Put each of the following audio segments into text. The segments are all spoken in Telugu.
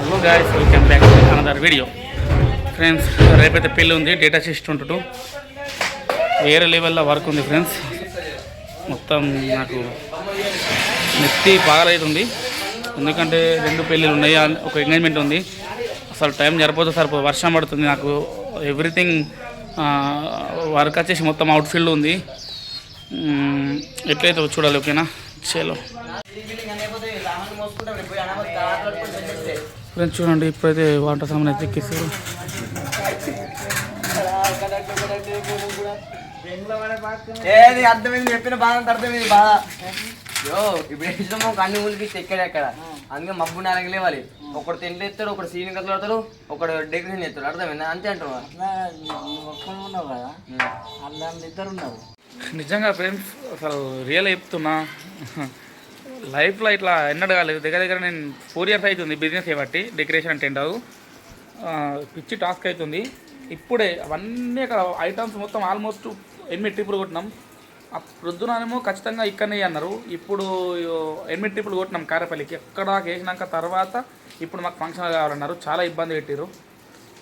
Hello guys, welcome back to another video. Friends, రేపైతే పెళ్ళి ఉంది. డేటా అసిస్టెంట్ వేరే లెవెల్లో వర్క్ ఉంది ఫ్రెండ్స్. మొత్తం నాకు నెత్తి పాగలవుతుంది. ఎందుకంటే 2 పెళ్ళిళ్ళు ఉన్నాయి, ఒక ఎంగేజ్మెంట్ ఉంది. అసలు టైం సరిపోతే వర్షం పడుతుంది. నాకు ఎవ్రీథింగ్ వర్క్ వచ్చేసి మొత్తం అవుట్ఫీల్డ్ ఉంది. ఎట్లయితే చూడాలి. ఓకేనా? చలో ఫ్రెండ్స్, చూడండి ఇప్పుడైతే వంట సామాన్ అయితే ఎక్కిస్తారు. అర్థమైంది, చెప్పిన బాధ అర్థమైంది. బాధ ఇప్పుడు ఇష్టమో అన్ని ఊరికి ఎక్కడెక్కడ, అందుకే మబ్బు 4 లేవాలి. ఒకడు తిండి ఎత్తాడు, ఒకడు సీన్ కదలాడతాడు, ఒకడు డెకరేషన్ చేస్తాడు. అర్థమైందా? అంతే అంటారు కదా. అలా ఇద్దరు ఉన్నారు. నిజంగా ఫ్రెండ్స్, అసలు రియల్ చెప్తున్నా, లైఫ్లో ఇట్లా ఎన్నడూ కాలేదు. దగ్గర నేను 4 years అవుతుంది బిజినెస్ చేయబట్టి. డెకరేషన్ అంటే ఏంటావు పిచ్చి టాస్క్ అవుతుంది. ఇప్పుడే అవన్నీ అక్కడ ఐటమ్స్ మొత్తం ఆల్మోస్ట్ 8 ట్రిప్పులు కొట్టినాం. ప్రొద్దునేమో ఖచ్చితంగా ఇక్కడనే అన్నారు. ఇప్పుడు 8 ట్రిప్పులు కొట్టినాం కారేపల్లికి. ఎక్కడ వేసినాక తర్వాత ఇప్పుడు మాకు ఫంక్షన్ కావాలన్నారు. చాలా ఇబ్బంది పెట్టారు.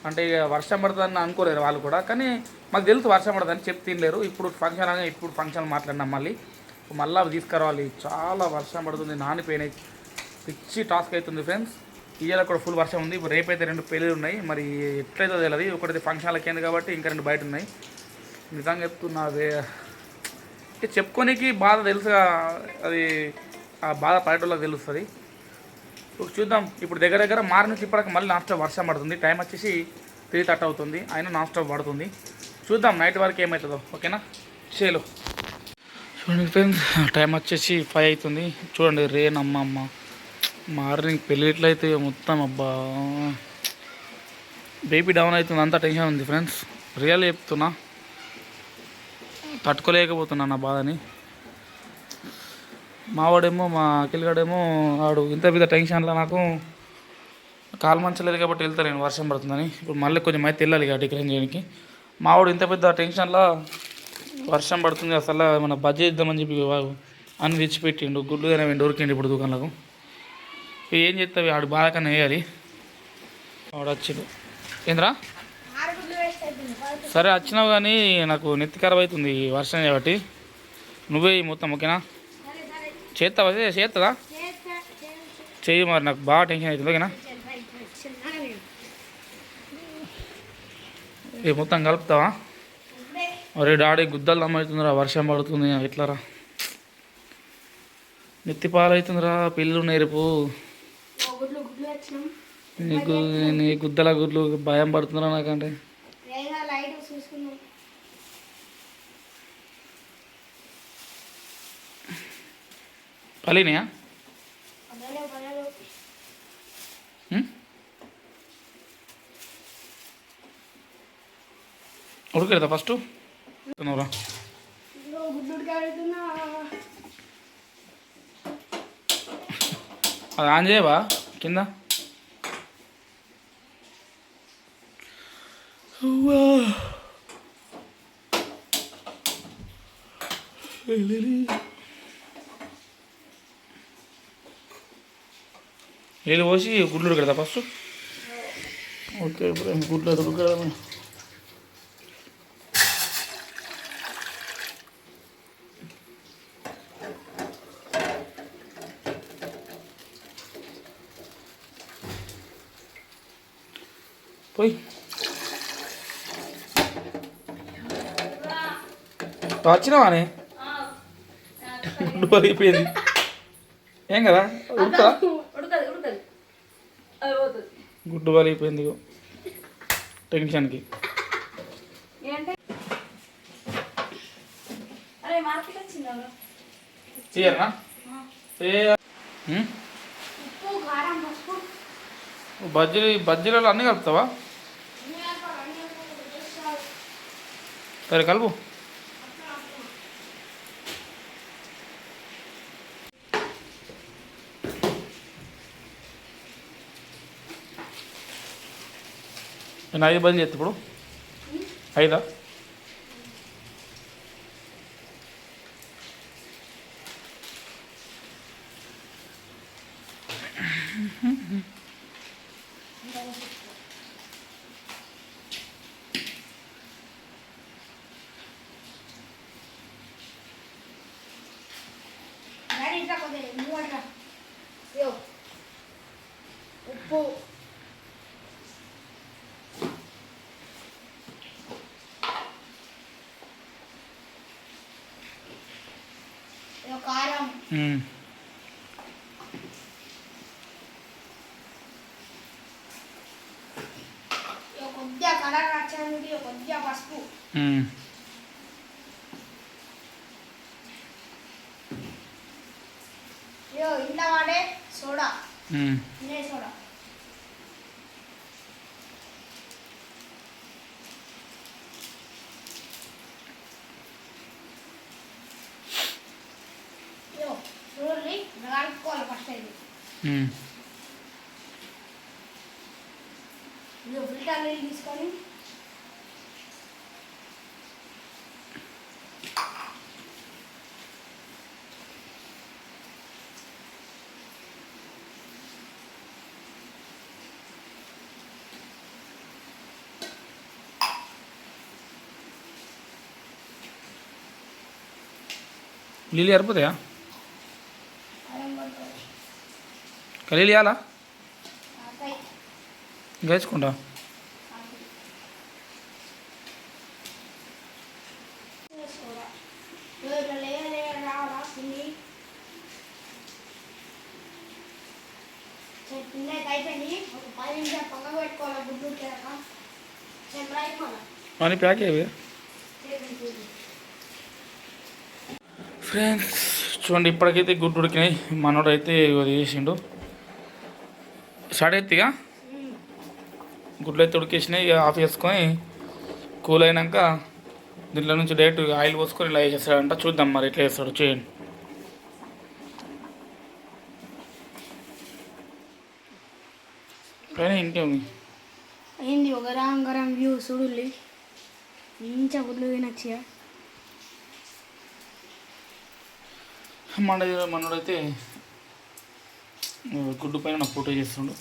అంటే ఇక వర్షం పడుతుందని అనుకోలేరు వాళ్ళు కూడా, కానీ మాకు తెలుసు వర్షం పడుతుందని చెప్పి తినలేరు. ఇప్పుడు ఫంక్షన్ మాట్లాడినాం. మళ్ళీ తీసుకురావాలి. చాలా వర్షం పడుతుంది, నానిపోయినాయి. పిచ్చి టాస్క్ అవుతుంది ఫ్రెండ్స్. ఇవాళ కూడా ఫుల్ వర్షం ఉంది. ఇప్పుడు రేపైతే 2 పెళ్ళిళ్ళు ఉన్నాయి. మరి ఎట్లయితే తెలియదు. ఒకటి ఫంక్షన్లకి అయింది కాబట్టి ఇంకా 2 బయట ఉన్నాయి. నిజంగా చెప్తున్నా, అదే చెప్పుకోనికి బాధ తెలుసుగా. అది ఆ బాధ పడేటోళ్ళకి తెలుస్తుంది. చూద్దాం. ఇప్పుడు దగ్గర మార్ నుంచి ఇప్పటికి మళ్ళీ నాన్ స్టాప్ వర్షం పడుతుంది. టైం వచ్చేసి 3:30 అవుతుంది. అయినా నాన్ స్టాప్ పడుతుంది. చూద్దాం నైట్ వరకు ఏమవుతుందో. ఓకేనా? చేలో చూడండి ఫ్రెండ్స్, టైం వచ్చేసి 5 అవుతుంది. చూడండి రేన్ అమ్మ మార్నింగ్ పెళ్ళిట్లయితే మొత్తం అబ్బా బేబీ డౌన్ అవుతుంది. అంతా టెన్షన్ ఉంది ఫ్రెండ్స్. రియల్ చెప్తున్నా, తట్టుకోలేకపోతున్నా నా బాధని. మావాడేమో, మా అఖిల్గాడేమో వాడు ఇంత పెద్ద టెన్షన్లో నాకు కాలు మంచలేదు కాబట్టి వెళ్తాను వర్షం పడుతుందని. ఇప్పుడు మళ్ళీ కొంచెం అయితే వెళ్ళాలి ఇక డెకరేషన్ చేయడానికి. మావాడు ఇంత పెద్ద టెన్షన్లో వర్షం పడుతుంది, అసలు మన బజ్జీ ఇద్దామని చెప్పి అన్ని తెచ్చిపెట్టిండు. గుడ్లు తినవి దొరికిండు ఇప్పుడు దుకాణాలకు. ఏం చేస్తావి, ఆడు బాధ కన్నా వేయాలి. వాడు వచ్చిండు. ఏంద్రా? సరే వచ్చినావు, కానీ నాకు నెత్తి ఖరాబ్ అవుతుంది వర్షం కాబట్టి. నువ్వే మొత్తం. ఓకేనా? చేస్తావా? చేస్తుందా? చెయ్యి. మరి నాకు బాగా టెన్షన్ అవుతుంది. ఓకేనా? ఇది మొత్తం కలుపుతావా? అరే డాడీ, గుద్దలు అమ్మవుతుందిరా, వర్షం పడుతుంది. ఎట్లారా? నెత్తి పాలవుతుందిరా, పిల్లలు ఉన్నాయి రేపు. నీ గుద్దల గుడ్లు భయం పడుతుందిరా నాకంటే. పలినాయా? ఉడకలేదా ఫస్ట్? అది ఆన్ చేయవా కింద? నీళ్ళు పోసి గుడ్లు ఉడకదా ఫస్ట్? ఓకే, ఇప్పుడు గుడ్లు ఉడకదా? పోయి వచ్చినావానే? గుడ్డు పలిగిపోయింది. ఏం కదా? ఉడతా? గుడ్డు పలిగిపోయింది టెన్షన్కి. చేయనా? బజ్జీలలో అన్నీ కలుపుతావా? సరే కలుపు. నేను 5 బంద్ చేస్తా. ఇప్పుడు 5. ఉప్పు, కారం, కొద్దిగా కలర్ నచ్చడానికి కొద్దిగా పసుపు, ఇంట్లో వాడే సోడా, సోడా, చూడండి కలుపుకోవాలి ఫస్ట్ అయితే. ఫిల్టర్ నీళ్ళు తీసుకొని నీళ్ళు సరిపోతాయా? నీళ్ళు ఇవ్వాలా? ఇంకా వేసుకుంటా. అని ప్యాక్ అయ్యి ఫ్రెండ్స్ చూడండి, ఇప్పటికైతే గుడ్డు ఉడికినాయి. మనోడు అయితే ఇది చేసిండు. స్టార్ట్ అయితే ఇక గుడ్లు అయితే ఉడికేసినాయి. ఇక ఆఫ్ చేసుకొని కూల్ అయినాక దీంట్లో నుంచి డైరెక్ట్ ఆయిల్ పోసుకొని ఇలా వేసేస్తాడంట. చూద్దాం మరి ఎట్లా వేస్తాడు, చేయండి. కానీ ఇంకేమి అయింది ఒక గరం వ్యూ చూడుల్లి మంచిగా గుడ్లు తినొచ్చుగా. మనోడైతే గుడ్డు పైన నాకు ఫోటో చేస్తుండు.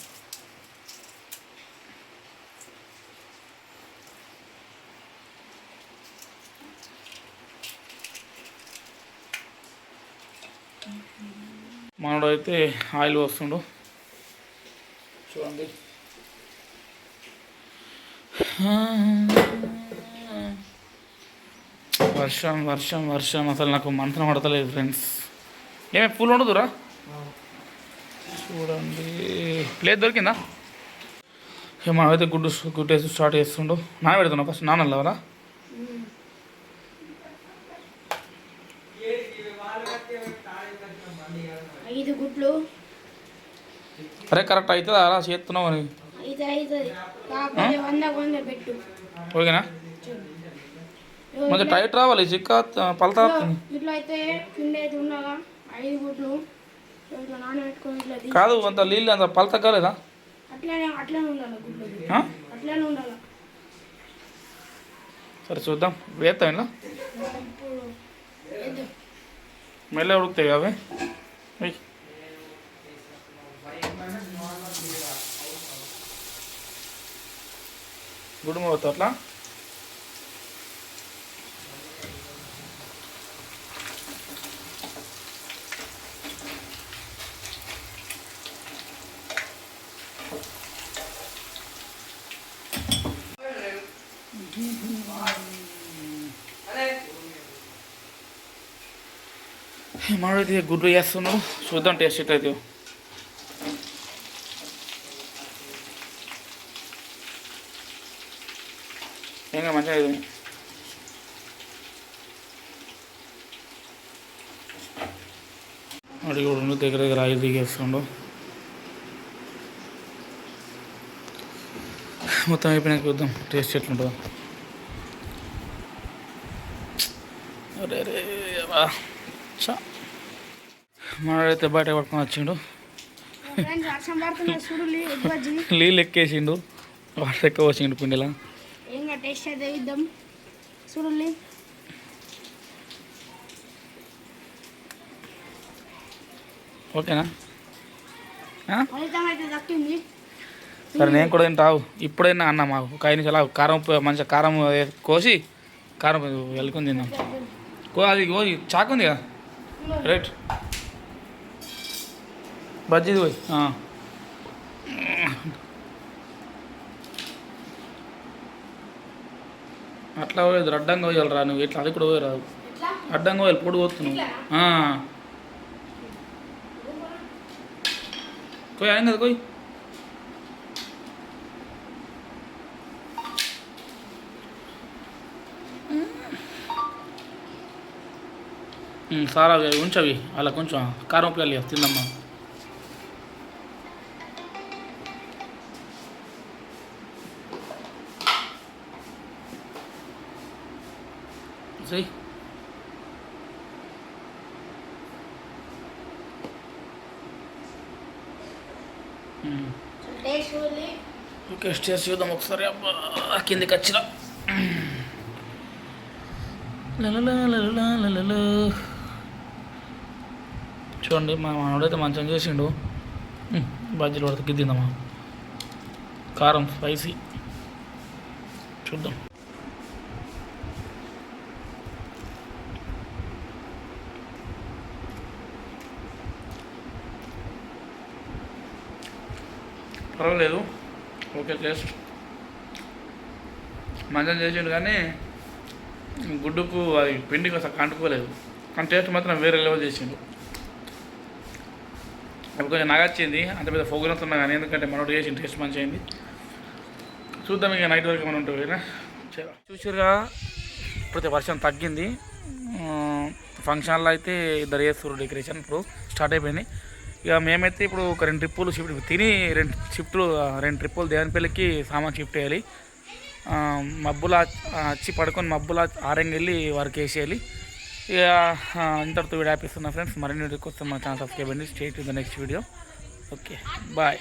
మనోడైతే ఆయిల్ వస్తుండు చూడండి. వర్షం వర్షం వర్షం అసలు నాకు మంత్రం పడతలేదు ఫ్రెండ్స్. ఏమే పూలు ఉండదురా చూడండి. ప్లేట్ దొరికిందా? మనమైతే గుడ్డు వేసి స్టార్ట్ చేస్తుండు. నాన్న పెడుతున్నా ఫస్ట్. నాన్న ఎవరా? ఐదు గుడ్లు. అరే కరెక్ట్ అవుతుందా అలా చేస్తున్నావు అని? ఓకేనా? కొంచెం టైట్ రావాలి, చిక్క పలతా. ఇట్లా అయితే కింద అయితే ఉండాలా 5 గుడ్లు. ఇట్లా నానబెట్టుకొని ఇట్లా కాదు, అంత నీళ్ళు అంత పలత కాలేదా? అట్లనే ఉండాలి గుడ్లు, అట్లనే ఉండాలి. సరే చూద్దాం. వేస్తాం ఇలా మెల్ల ఉడుకుతాయి అవి. గుడ్డు మూత అట్లా మాడైతే గుడ్డు వేస్తున్నావు. చూద్దాం టేస్ట్ ఎట్లయితే. ఇంకా మంచిగా ఇది అడిగి కూడా దగ్గర దగ్గర ఆయిల్ దిగేస్తుండు. మొత్తం అయిపోయినాక చూద్దాం టేస్ట్ ఎట్లుంటుందో. అరే అరే చా మాడైతే బయట పట్టుకొని వచ్చిండు. నీళ్ళు ఎక్కేసిండు, వాటర్ ఎక్కువ వచ్చిండు పిండిలా. టేస్ట్ అయితే ఇద్దాం చూడండి. ఓకేనా? ఫలితం అయితే దక్కింది. సరే నేను కూడా తింటావు. ఇప్పుడైనా అన్న మాకు ఒక 5 నిమిషాలు కారం మంచిగా కారం కోసి కారం వెలుకొని తిందాం. అది చాకు ఉంది కదా, రైట్ బజ్జీది పోయి అట్లా పోయేది అడ్డంగా పోయాలి రా నువ్వు ఇట్లా అది కూడా పోయరాదు అడ్డంగా పోయాలి పొడి పోతున్నావు కొయ్యి ఆయన కదా కొయ్యి సారా ఉంచవి అలా కొంచెం కారం పిల్లలు తిందమ్మా సై టేస్ట్ చేసి చూద్దాం ఒకసారి అబ్బా కిందికి వచ్చిన చూడండి మా మనోడైతే మంచిగా చేసిండు బజ్జీలు పడితే గిద్దిందమ్మా కారం స్పైసీ చూద్దాం పర్వాలేదు ఓకే టేస్ట్ మంచిగా చేసిండు కానీ గుడ్డుకు అది పిండికి అసలు కంటుకోలేదు కానీ టేస్ట్ మాత్రం వేరే లెవెల్ చేసిండు అది కొంచెం నగచ్చింది అంత పెద్ద ఫోగునతున్నా కానీ ఎందుకంటే మనోడు చేసిన టేస్ట్ మంచిగా అయింది చూద్దాం ఇక నైట్ వరకు మనం ఉంటుంది చూసిరుగా ఇప్పుడైతే వర్షం తగ్గింది ఫంక్షన్లో అయితే ఇద్దరు చేస్తారు డెకరేషన్ ఇప్పుడు స్టార్ట్ అయిపోయింది ఇక మేమైతే ఇప్పుడు ఒక 2 ట్రిప్పులు షిఫ్ట్ తిని 2 ట్రిప్పులు దేవనపల్లికి సామాన్ షిఫ్ట్ చేయాలి మబ్బులా వచ్చి పడుకొని మబ్బులా ఆరంగెళ్ళి వర్క్ వేసేయాలి ఇక ఇంతటితో వీడియో ఆపిస్తున్నా ఫ్రెండ్స్ మరిన్ని వీడియో కోసం మా ఛానల్ సబ్స్క్రైబ్ అండి stay to the next video okay bye